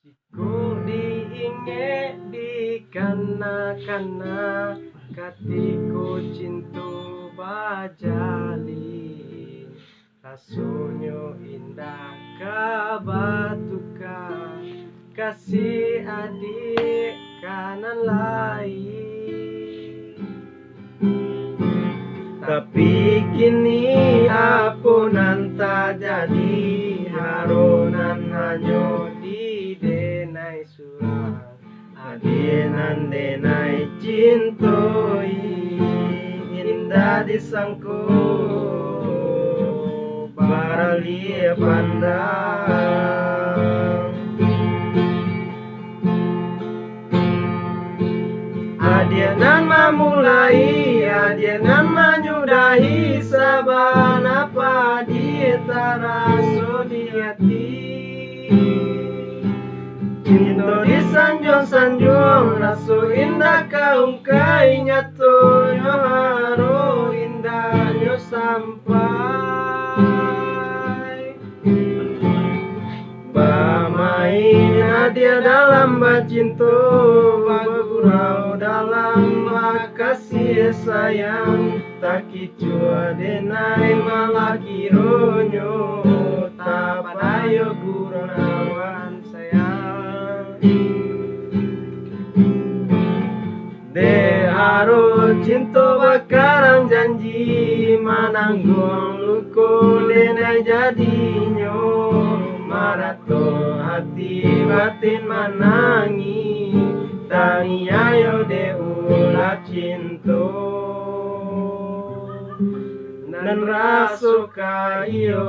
Ku diinge di kana-kana katiku cintu bajali rasunyo indah kabatuka kasih adik kanan lain. Tapi kini apunan tak jadi harunan hanyo di denai surang adienan denai cintoi indah disangku barali pandang adienan memulai adienan menyudahi saban apa di taraso di hati cinta di sanjung-sanjung raso indah kaungkai nyato nyo haro indah nyo sampai bamain hadia dalam bacinto bagurau dalam makasih sayang tak kicua denai malah kironyo tak padayo gunawan sayang de haro cinto bakarang janji mananggung luko denai jadinyo marato hati batin manangi tangi ayo de ulah cinto nan raso kayo